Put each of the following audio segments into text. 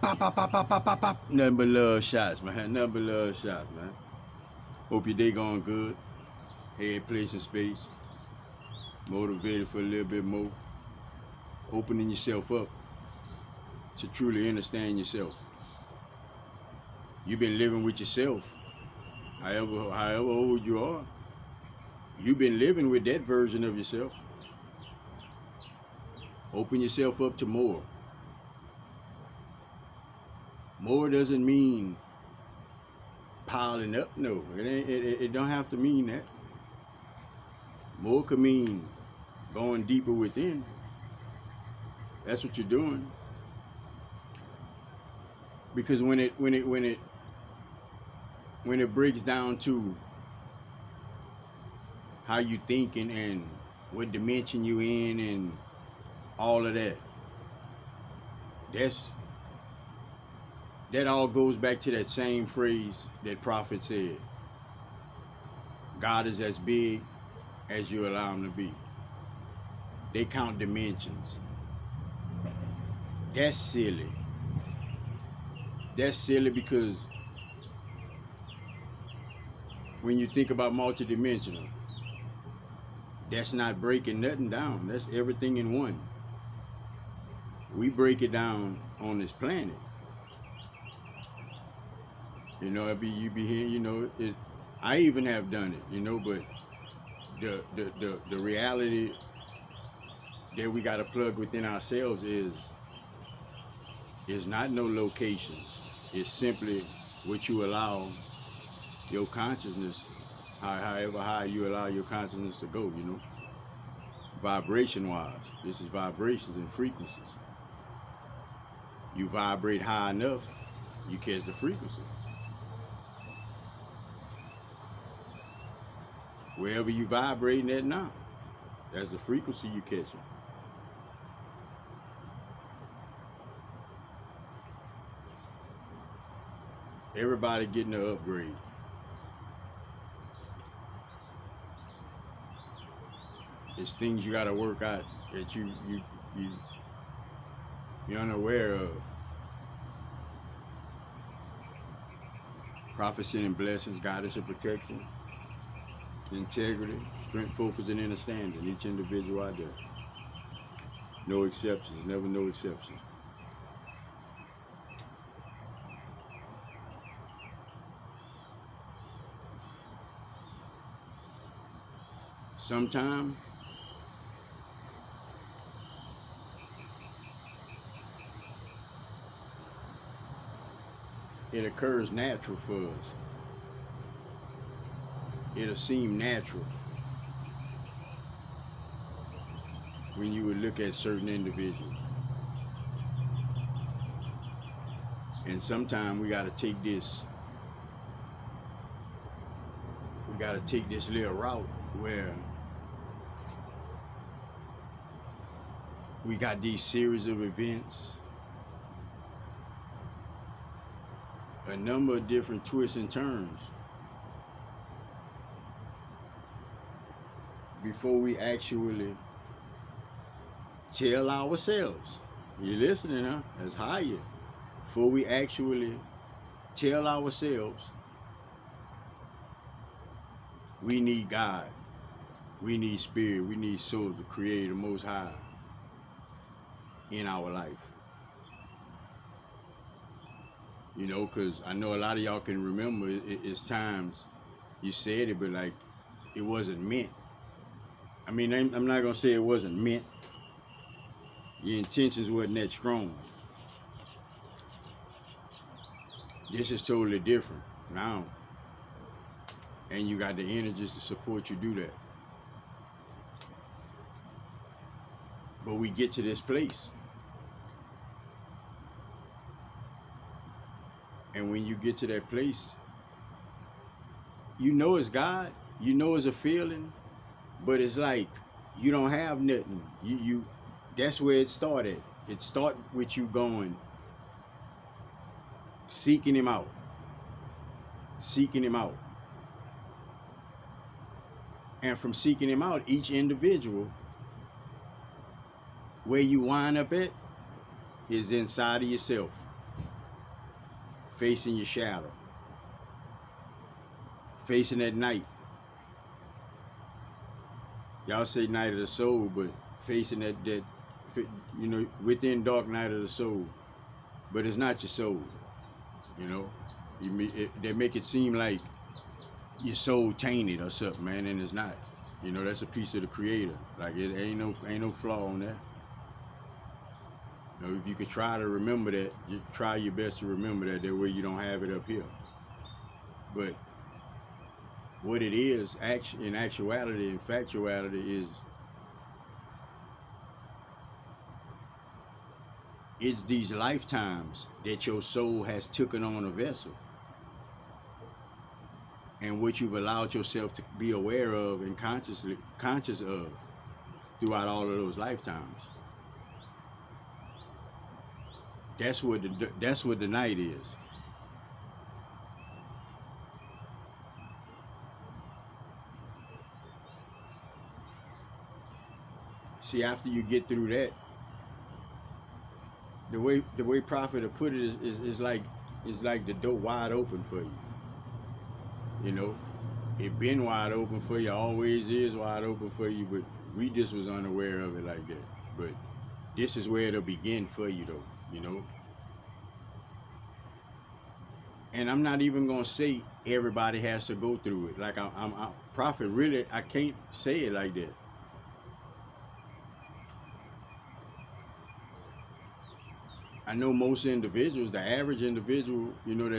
Pop, pop, pop, pop, pop, pop, pop. Nothing but love shots, man. Nothing but love shots, man. Hope your day going good. Head, place, and space. Motivated for a little bit more. Opening yourself up to truly understand yourself. You've been living with yourself, however old you are. You've been living with that version of yourself. Open yourself up to more. More doesn't mean piling up. No, it don't have to mean that. More could mean going deeper within. That's what you're doing. Because when it breaks down to how you thinking and what dimension you in and all of that, that all goes back to that same phrase that Prophet said. God is as big as you allow him to be. They count dimensions. That's silly. That's silly because when you think about multidimensional, that's not breaking nothing down. That's everything in one. We break it down on this planet. You know, you be here, you know, I even have done it, but the reality that we got to plug within ourselves is not no locations. It's simply what you allow your consciousness, however high you allow your consciousness to go, vibration wise. This is vibrations and frequencies. You vibrate high enough, you catch the frequency. Wherever you vibrating at now, that's the frequency you catching. Everybody getting an upgrade. It's things you got to work out that you're unaware of. Prophecy and blessings, guidance and protection, integrity, strength, focus, and understanding. Each individual out there. No exceptions, never no exceptions. Sometimes it occurs natural for us. It'll seem natural when you would look at certain individuals. And sometimes we got to take this little route where we got these series of events, a number of different twists and turns before we actually tell ourselves, you listening, huh? That's higher. Before we actually tell ourselves, we need God, we need spirit, we need souls to create the Most High in our life. Because I know a lot of y'all can remember it's times you said it, but like it wasn't meant. I mean, I'm not going to say it wasn't meant. Your intentions wasn't that strong. This is totally different now. And you got the energies to support you do that. But we get to this place. And when you get to that place, it's God, it's a feeling, but it's like you don't have nothing. You that's where it started. It started with you going, seeking him out. And from seeking him out, each individual, where you wind up at is inside of yourself. facing your shadow, facing at night. Y'all say night of the soul, but facing that within dark night of the soul. But it's not your soul, you know. They make it seem like your soul tainted or something, man, and it's not. You know, that's a piece of the Creator. Like it ain't no flaw on that. You know, if you could try to remember that, you try your best to remember that. That way you don't have it up here. But what it is, in actuality, in factuality, is it's these lifetimes that your soul has taken on a vessel, and what you've allowed yourself to be aware of and conscious of throughout all of those lifetimes. That's what the night is. See, after you get through that, the way Prophet have put it is like the door wide open for you. You know, it been wide open for you, always is wide open for you, but we just was unaware of it like that. But this is where it'll begin for you, though. You know. And I'm not even gonna say everybody has to go through it. Like I'm Prophet. Really, I can't say it like that. I know most individuals, the average individual, you know,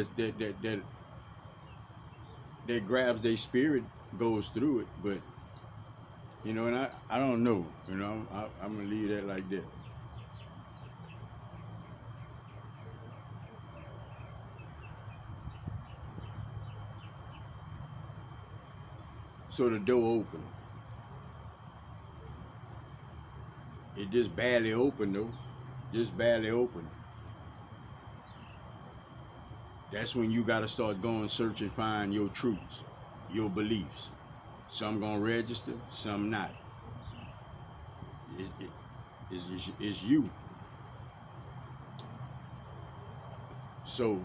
that grabs their spirit goes through it. But you know, and I don't know. You know, I'm gonna leave that like that. So the door opened. It just barely opened though. Just barely opened. That's when you gotta start going search and find your truths, your beliefs. Some gonna register, some not. It's you. So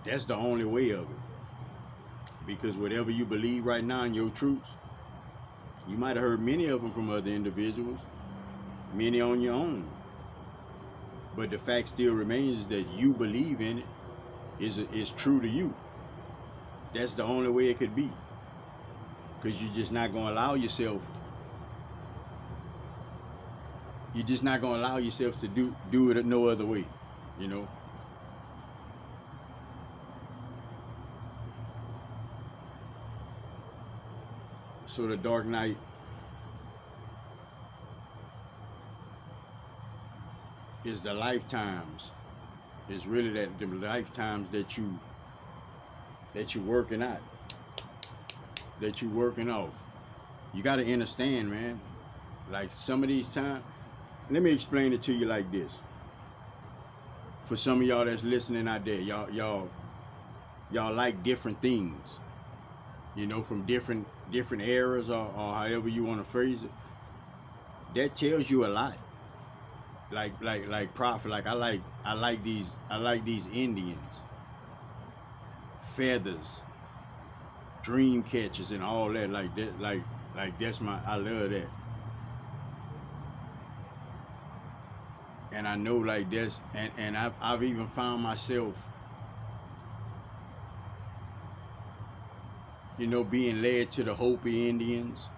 that's the only way of it. Because whatever you believe right now in your truths, you might have heard many of them from other individuals, many on your own. But the fact still remains that you believe in it is true to you. That's the only way it could be. Because you're just not gonna allow yourself. You're just not gonna allow yourself to do it no other way, you know. So the dark night is the lifetimes. It's really the lifetimes that you're working out, that you're working off. You got to understand, man. Like some of these times, let me explain it to you like this. For some of y'all that's listening out there, y'all like different things, you know, from different eras or however you want to phrase it. That tells you a lot. Like Prophet, like I like these Indians, feathers, dream catchers, and all that. Like that, like that's I love that. And I know like that's and I've even found myself, you know, being led to the Hopi Indians,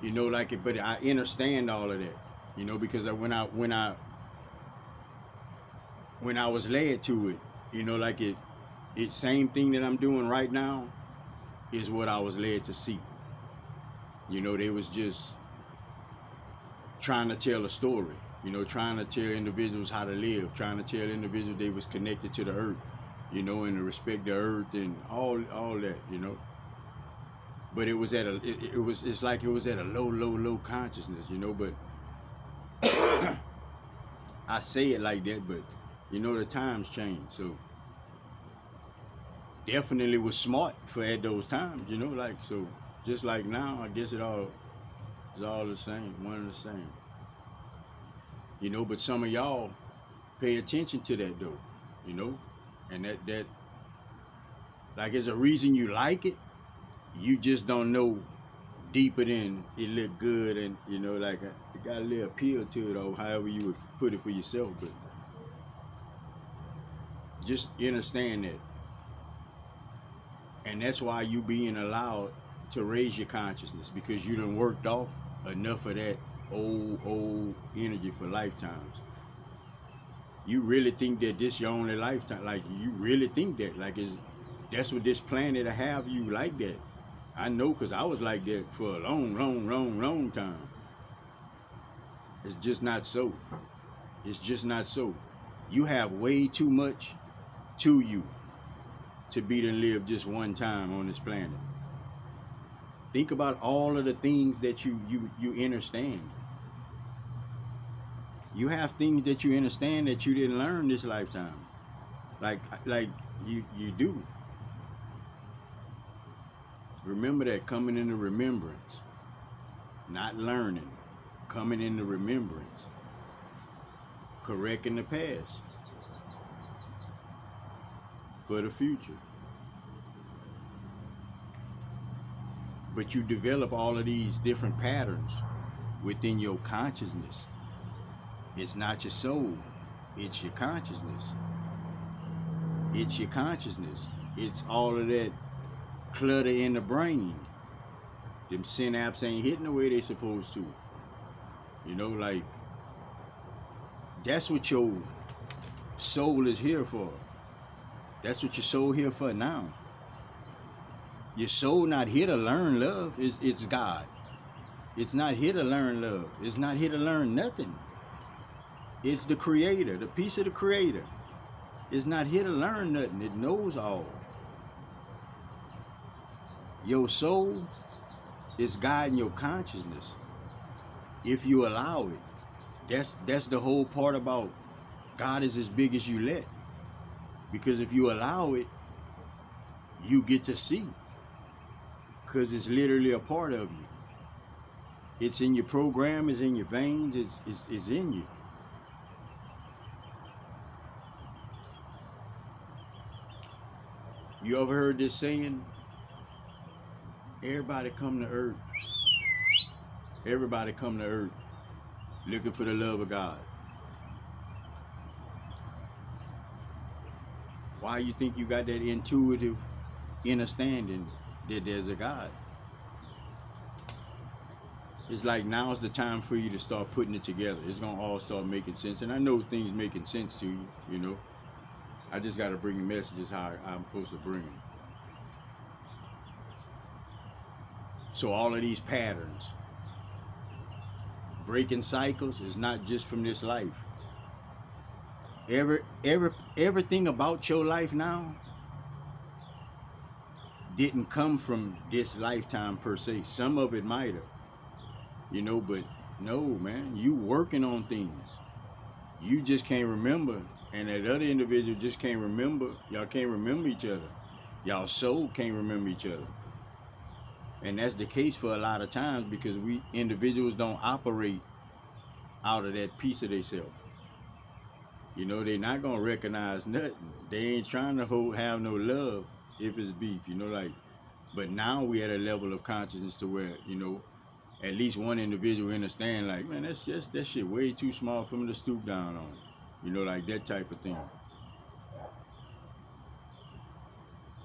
you know, like it. But I understand all of that, you know, because when I was led to it, you know, like it same thing that I'm doing right now is what I was led to see. You know, they was just trying to tell a story, you know, trying to tell individuals how to live, trying to tell individuals they was connected to the earth, you know, and to respect the earth and all that, you know. But it was at it's like it was at a low consciousness, you know. But I say it like that, but you know the times change, so definitely was smart for at those times, you know, like so. Just like now, I guess it's all the same, one and the same, you know. But some of y'all Pay attention to that though, you know, and that like there's a reason you like it. You just don't know deeper than it look good, and you know, like it got a little appeal to it, or however you would put it for yourself. But just understand that, and that's why you being allowed to raise your consciousness, because you done worked off enough of that old energy for lifetimes. You really think that this your only lifetime? Like you really think that? Like that's what this planet to have you like that? I know, because I was like that for a long time. It's just not so. It's just not so. You have way too much to you to be to live just one time on this planet. Think about all of the things that you understand. You have things that you understand that you didn't learn this lifetime. Like you do. Remember that, coming into remembrance. Not learning, coming into remembrance. Correcting the past for the future. But you develop all of these different patterns within your consciousness. It's not your soul, it's your consciousness. It's your consciousness. It's all of that clutter in the brain. Them synapses ain't hitting the way they supposed to. You know, like, that's what your soul is here for. That's what your soul here for now. Your soul not here to learn love. It's God. It's not here to learn love. It's not here to learn nothing. It's the creator, the piece of the creator. It's not here to learn nothing. It knows all. Your soul is guiding your consciousness. If you allow it. That's the whole part about God is as big as you let. Because if you allow it, you get to see. Because it's literally a part of you. It's in your program, it's in your veins, it's in you. You ever heard this saying? Everybody come to earth. Everybody come to earth looking for the love of God. Why you think you got that intuitive understanding that there's a God? It's like now's the time for you to start putting it together. It's gonna all start making sense. And I know things making sense to you, you know. I just gotta bring the messages how I'm supposed to bring them. So all of these patterns, breaking cycles, is not just from this life. Everything about your life now didn't come from this lifetime per se. Some of it might have, you know, but no, man, you working on things. You just can't remember, and that other individual just can't remember. Y'all can't remember each other. Y'all soul can't remember each other. And that's the case for a lot of times, because we individuals don't operate out of that piece of themselves. You know, they're not gonna recognize nothing. They ain't trying to have no love if it's beef, you know, like. But now we at a level of consciousness to where, you know, at least one individual understand, like, man, that shit way too small for me to stoop down on. You know, like that type of thing.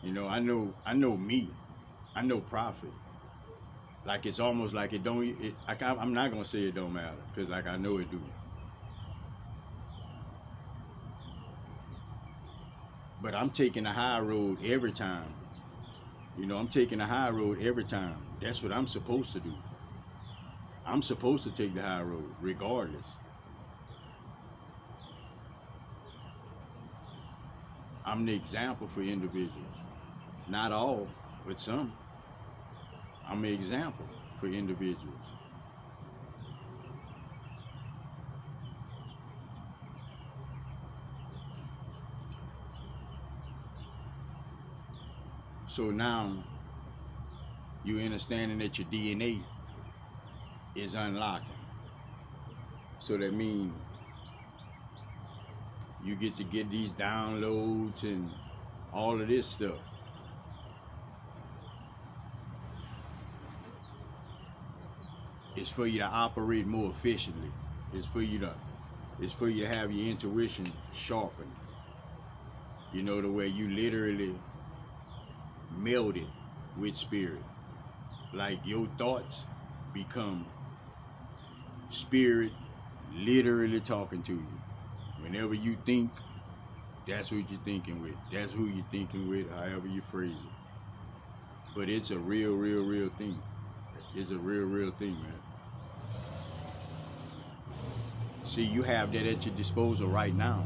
You know, I know me. I know Prophet. Like, it's almost like it don't. I'm not gonna say it don't matter, because like I know it do. But I'm taking the high road every time. You know, I'm taking the high road every time. That's what I'm supposed to do. I'm supposed to take the high road, regardless. I'm the example for individuals. Not all, but some. I'm an example for individuals. So now, you understanding that your DNA is unlocking. So that means You get to get these downloads and all of this stuff. It's for you to operate more efficiently. It's for you to have your intuition sharpened. You know, the way you literally melded with spirit. Like your thoughts become spirit literally talking to you. Whenever you think, that's what you're thinking with. That's who you're thinking with, however you phrase it. But it's a real thing. It's a real thing, man. See, you have that at your disposal right now.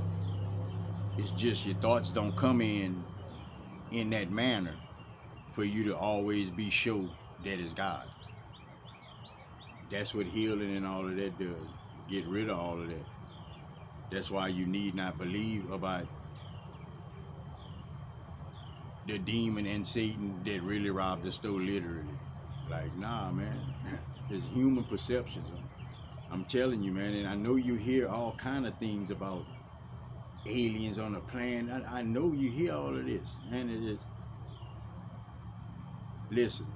It's just your thoughts don't come in that manner for you to always be sure that it's God. That's what healing and all of that does. Get rid of all of that. That's why you need not believe about the demon and Satan that really robbed the store, literally. Like, nah, man. It's human perceptions. I'm telling you, man, and I know you hear all kind of things about aliens on the planet. I know you hear all of this, man. Listen,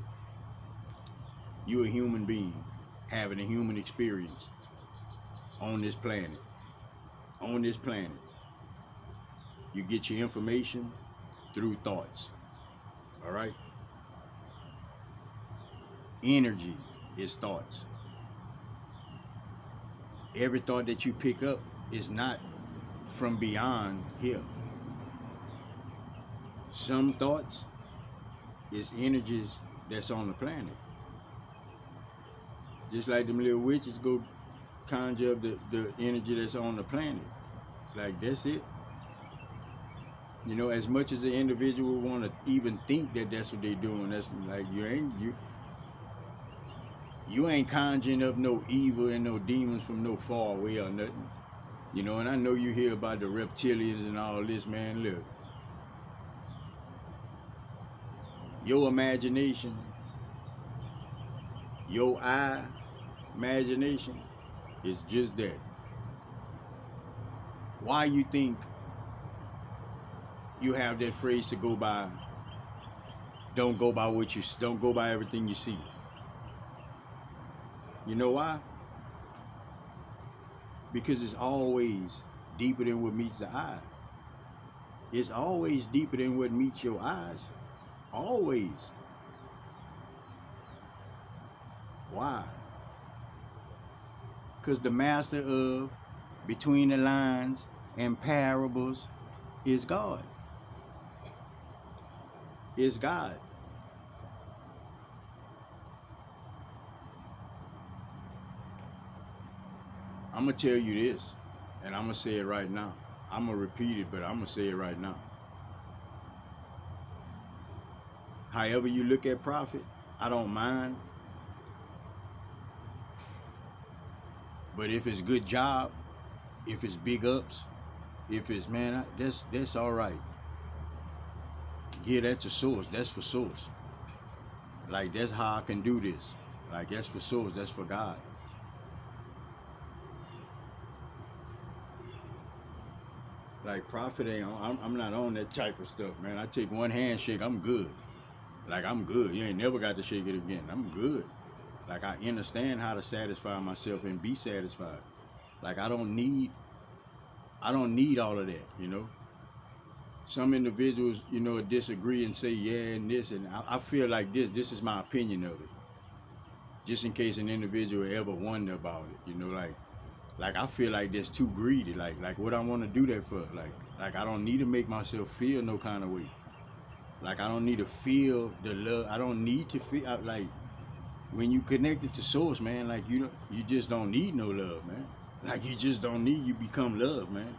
you a human being having a human experience on this planet. On this planet, you get your information through thoughts. All right? Energy is thoughts. Every thought that you pick up is not from beyond here. Some thoughts is energies that's on the planet. Just like them little witches go conjure up the energy that's on the planet. Like, that's it. You know, as much as the individual want to even think that that's what they're doing, that's like, you ain't conjuring up no evil and no demons from no far away or nothing. You know, and I know you hear about the reptilians and all this, man. Look, your imagination, your imagination is just that. Why you think you have that phrase to go by? Don't go by don't go by everything you see. You know why? Because it's always deeper than what meets the eye. It's always deeper than what meets your eyes. Always. Why? Because the master of between the lines and parables is God. Is God. I'm going to tell you this, and I'm going to say it right now. I'm going to repeat it, but I'm going to say it right now. However you look at profit, I don't mind. But if it's good job, if it's big ups, if it's, man, that's all right. Yeah, that's a source. That's for source. Like, that's how I can do this. Like, that's for source. That's for God. Like, profit ain't on. I'm not on that type of stuff, man. I take one handshake, I'm good. Like, I'm good. You ain't never got to shake it again. I'm good. Like, I understand how to satisfy myself and be satisfied. Like, I don't need all of that, you know. Some individuals, you know, disagree and say, yeah, and this, and I feel like this is my opinion of it. Just in case an individual ever wonder about it, you know, like I feel like that's too greedy. Like what I want to do that for? Like I don't need to make myself feel no kind of way. Like, I don't need to feel the love. I don't need to feel like when you connected to source, man. Like, you just don't need no love, man. Like, you just don't need. You become love, man.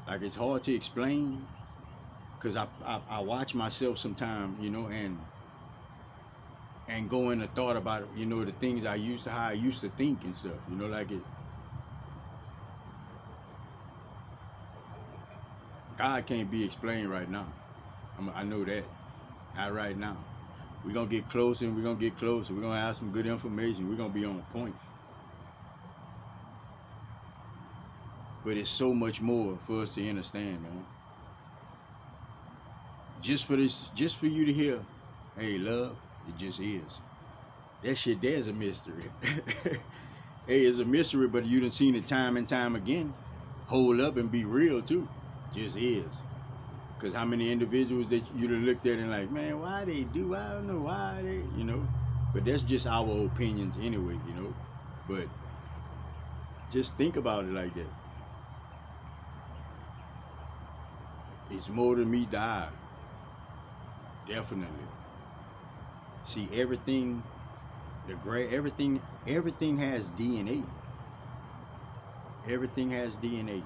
Like, it's hard to explain, because I watch myself sometimes, you know, and go into thought about, you know, the things how I used to think and stuff, you know, like it. God can't be explained right now. I know that. Not right now. We're going to get closer and we're going to get closer. We're going to have some good information. We're going to be on point. But it's so much more for us to understand, man. Just for you to hear, hey, love, it just is. That shit there's a mystery. Hey, it's a mystery, but you done seen it time and time again. Hold up and be real too. Just is. Cause how many individuals that you done looked at and like, man, why they do? I don't know why they, you know. But that's just our opinions anyway, you know. But just think about it like that. It's more than me die. Definitely. See, everything, everything has DNA. Everything has DNA.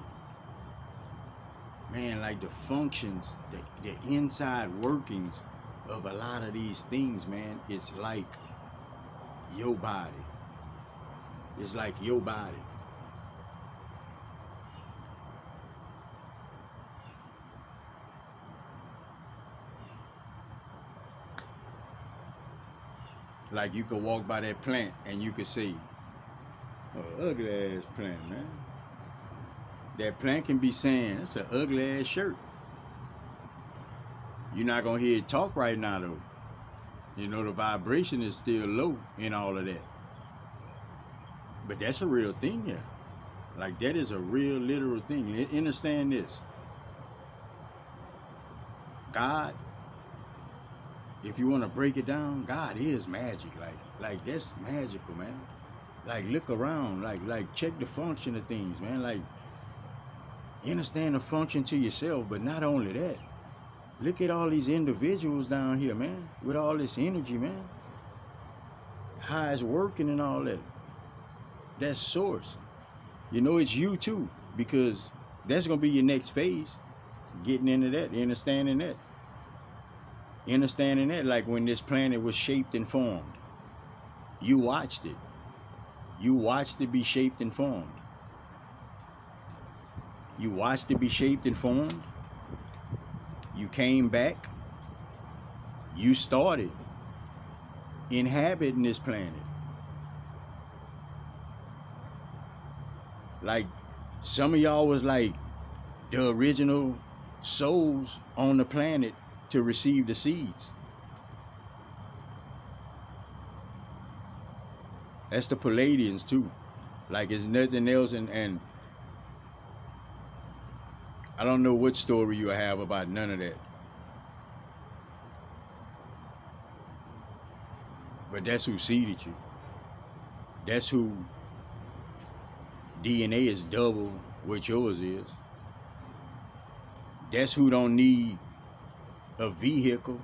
Man, like the functions, the inside workings of a lot of these things, man, it's like your body. It's like your body. Like you could walk by that plant and you could say, oh, ugly ass plant, man. That plant can be saying, that's an ugly ass shirt. You're not gonna hear it talk right now though. You know, the vibration is still low in all of that. But that's a real thing, yeah. Like that is a real literal thing. Understand this. God, if you want to break it down, God is magic. Like that's magical, man. Like look around, like check the function of things, man. Like understand the function to yourself, but not only that. Look at all these individuals down here, man, with all this energy, man. How it's working and all that. That's source. You know it's you too, because that's gonna be your next phase. Getting into that, understanding that. Understanding that, like when this planet was shaped and formed. You watched it. You watched it be shaped and formed. You watched it be shaped and formed. You came back. You started inhabiting this planet. Like some of y'all was like the original souls on the planet to receive the seeds. That's the Palladians too. Like it's nothing else, and I don't know what story you have about none of that. But that's who seeded you. That's who DNA is double what yours is. That's who don't need a vehicle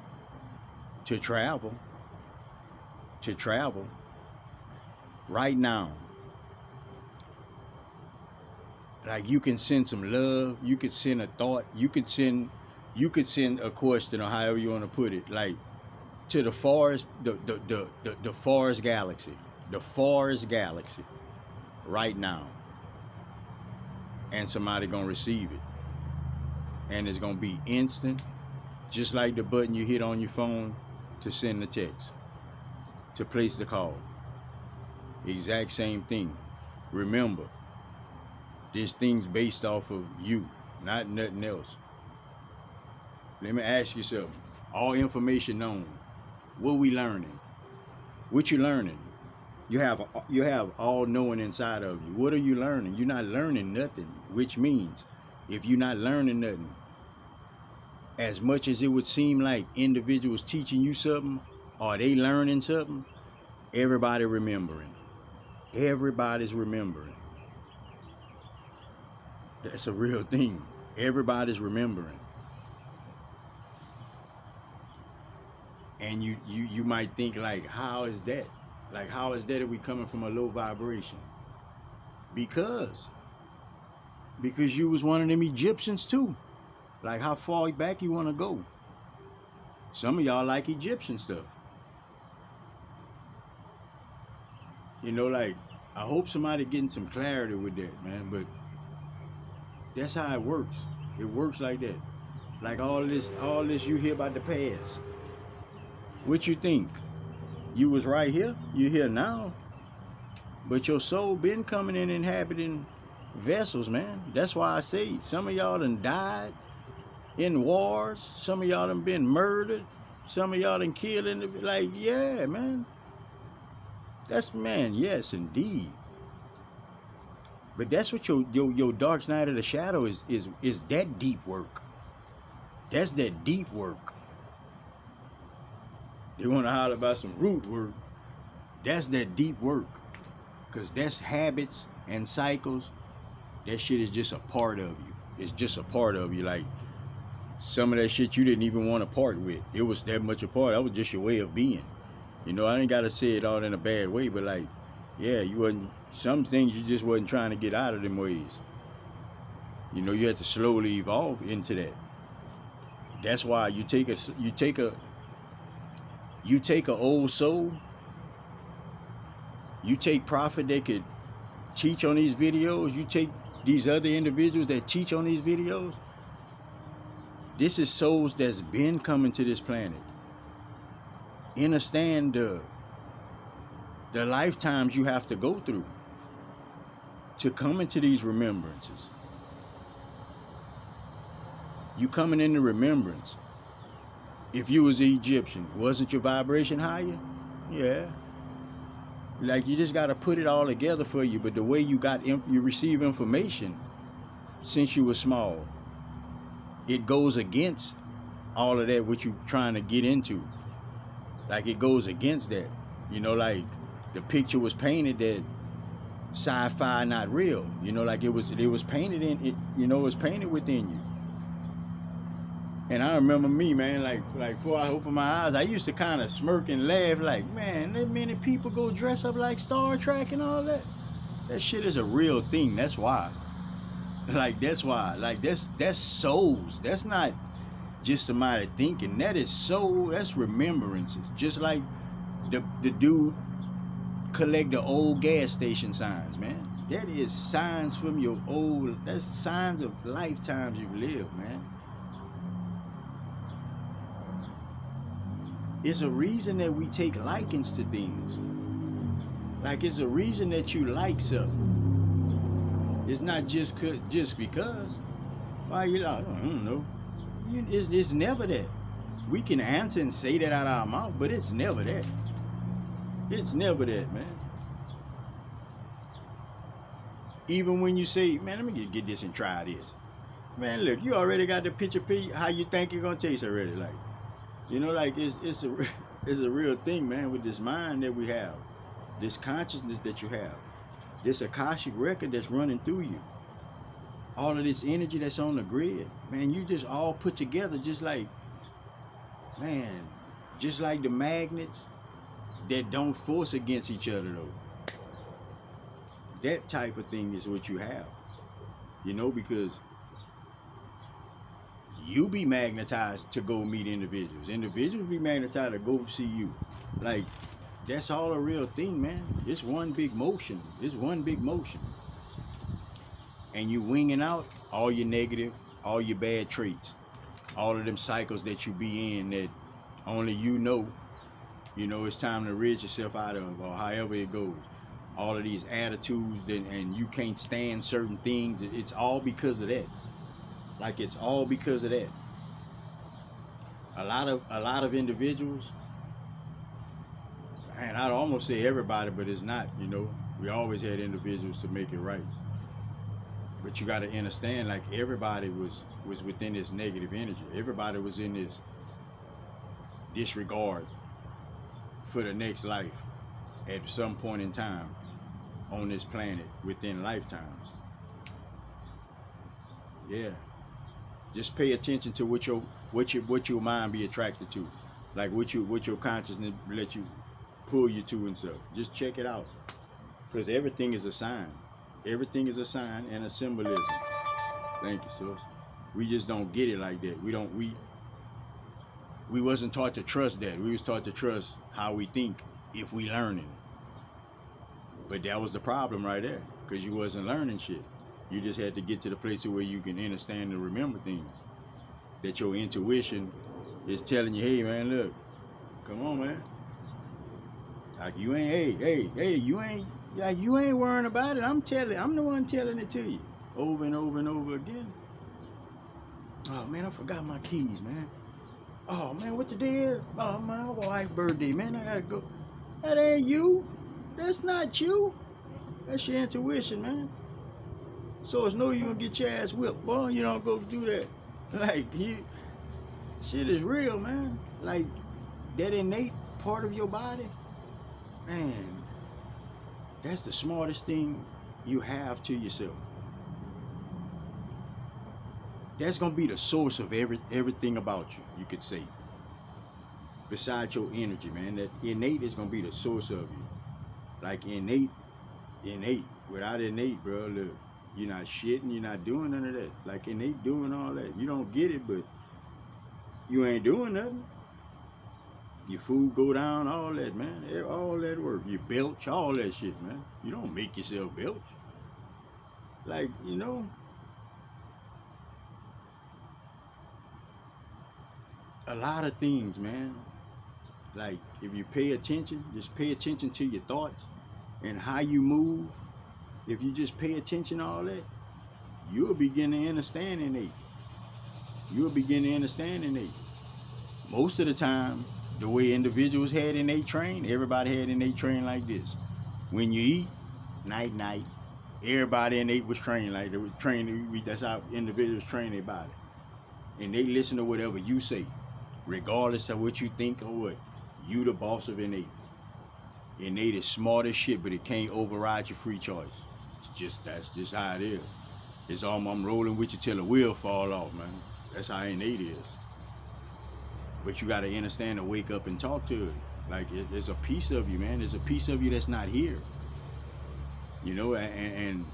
to travel. Right now. Like you can send some love, you could send a thought, you could send a question or however you want to put it, like to the forest, the forest galaxy. The forest galaxy right now. And somebody gonna receive it. And it's gonna be instant, just like the button you hit on your phone to send the text, to place the call. Exact same thing. Remember, this thing's based off of you, not nothing else. Let me ask you something. All information known. What we learning? What you learning? You have all knowing inside of you. What are you learning? You're not learning nothing, which means if you're not learning nothing, as much as it would seem like individuals teaching you something or they learning something, everybody remembering. Everybody's remembering. That's a real thing. Everybody's remembering. And you might think like, how is that? Like, how is that if we coming from a low vibration? Because you was one of them Egyptians too. Like, how far back you want to go? Some of y'all like Egyptian stuff. You know, like, I hope somebody getting some clarity with that, man. But that's how it works. It works like that. Like all this you hear about the past. What you think? You was right here? You here now? But your soul been coming in inhabiting vessels, man. That's why I say some of y'all done died in wars. Some of y'all done been murdered. Some of y'all done killed in the, like, yeah, man. That's, man, yes, indeed. But that's what your dark night of the shadow is that deep work. That's that deep work. They want to holler about some root work. That's that deep work. Because that's habits and cycles. That shit is just a part of you. It's just a part of you. Like, some of that shit you didn't even want to part with. It was that much a part. That was just your way of being. You know, I ain't got to say it all in a bad way, but like, yeah, you wasn't, some things you just wasn't trying to get out of them ways. You know, you had to slowly evolve into that. That's why you take a old soul, you take Prophet that could teach on these videos, you take these other individuals that teach on these videos. This is souls that's been coming to this planet. Understand the lifetimes you have to go through to come into these remembrances. You coming into remembrance. If you was an Egyptian, wasn't your vibration higher? Yeah. Like, you just got to put it all together for you. But the way you receive information since you were small, it goes against all of that what you trying to get into. Like, it goes against that. You know, like, the picture was painted that sci-fi not real. You know, like it was painted in it. You know, it was painted within you. And I remember me, man, like before I opened my eyes, I used to kind of smirk and laugh, like, man, that many people go dress up like Star Trek and all that. That shit is a real thing. That's why. Like, that's why. Like, that's souls. That's not just somebody thinking. That is soul. That's remembrances. Just like the dude collect the old gas station signs, man. That is signs from your old. That's signs of lifetimes you've lived, man. It's a reason that we take likings to things. Like, it's a reason that you like something. It's not just because. Why, you know, I don't know. It's never that. We can answer and say that out of our mouth, but it's never that. It's never that, man. Even when you say, man, let me get this and try this. Man, look, you already got the picture how you think you're gonna taste already. Like, you know, like it's a real thing, man, with this mind that we have, this consciousness that you have, this Akashic record that's running through you, all of this energy that's on the grid, man, you just all put together just like, man, just like the magnets that don't force against each other though. That type of thing is what you have, you know, because you be magnetized to go meet individuals. Individuals be magnetized to go see you. Like, that's all a real thing, man. It's one big motion. It's one big motion. And you winging out all your negative, all your bad traits, all of them cycles that you be in that only you know it's time to rid yourself out of, or however it goes. All of these attitudes and you can't stand certain things. It's all because of that. Like, it's all because of that. A lot of individuals, and I'd almost say everybody, but it's not, you know. We always had individuals to make it right. But you got to understand, like, everybody was within this negative energy. Everybody was in this disregard for the next life at some point in time on this planet within lifetimes. Yeah. Just pay attention to what your mind be attracted to, like what your consciousness let you pull you to and stuff. Just check it out, because everything is a sign. Everything is a sign and a symbolism. Thank you, sis. We just don't get it like that. We wasn't taught to trust that. We was taught to trust how we think if we learning. But that was the problem right there, because you wasn't learning shit. You just had to get to the place where you can understand and remember things. That your intuition is telling you, hey, man, look, come on, man. Like, you ain't, hey, you ain't, Yeah, you ain't worrying about it. I'm the one telling it to you over and over and over again. Oh man, I forgot my keys, man. Oh man, what today is? Oh man, my wife's birthday, man. I gotta go. That ain't you. That's not you. That's your intuition, man. So it's no you gonna get your ass whipped, boy. You don't go do that. Like shit is real, man. Like that innate part of your body, man. That's the smartest thing you have to yourself. That's gonna be the source of everything about you. You could say, besides your energy, man. That innate is gonna be the source of you. Like innate. Without innate, bro, look, you're not shitting, you're not doing none of that. Like innate doing all that. You don't get it, but you ain't doing nothing. Your food go down, all that, man. All that work. You belch, all that shit, man. You don't make yourself belch. Like, a lot of things, man. Like, if you pay attention, just pay attention to your thoughts and how you move. If you just pay attention to all that, you'll begin to understand innate. You'll begin to understand innate. Most of the time, the way individuals had innate train, everybody had innate train like this. When you eat, night night, everybody innate was trained like they were trained to eat. That's how individuals train their body. And they listen to whatever you say, regardless of what you think or what. You the boss of innate. Innate is smart as shit, but it can't override your free choice. That's just how it is. It's all I'm rolling with you till the wheel fall off, man. That's how innate is. But you got to understand to wake up and talk to it. Like there's a piece of you, man. There's a piece of you that's not here. And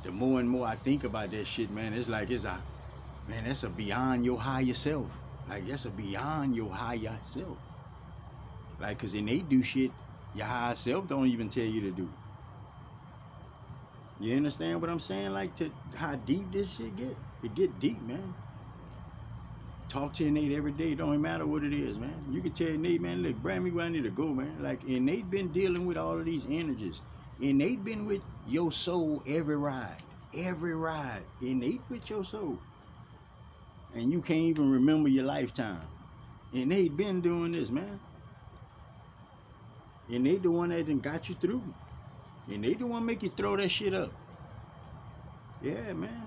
the more and more I think about that shit, man, it's like man, that's a beyond your higher self. Like that's a beyond your higher self. Like, cause when they do shit, your higher self don't even tell you to do. You understand what I'm saying? Like how deep this shit get? It get deep, man. Talk to Nate every day. Don't even matter what it is, man. You can tell Nate, man, look, bring me where I need to go, man. Like, and Nate been dealing with all of these energies. And Nate been with your soul every ride. Every ride. And Nate with your soul. And you can't even remember your lifetime. And Nate been doing this, man. And Nate the one that done got you through. And Nate the one make you throw that shit up. Yeah, man.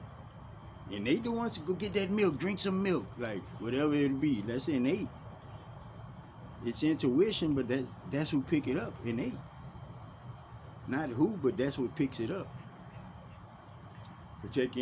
And they the ones to go get that milk, drink some milk, like whatever it be. That's innate. It's intuition, but that's who pick it up. Innate. Not who, but that's what picks it up. Protect your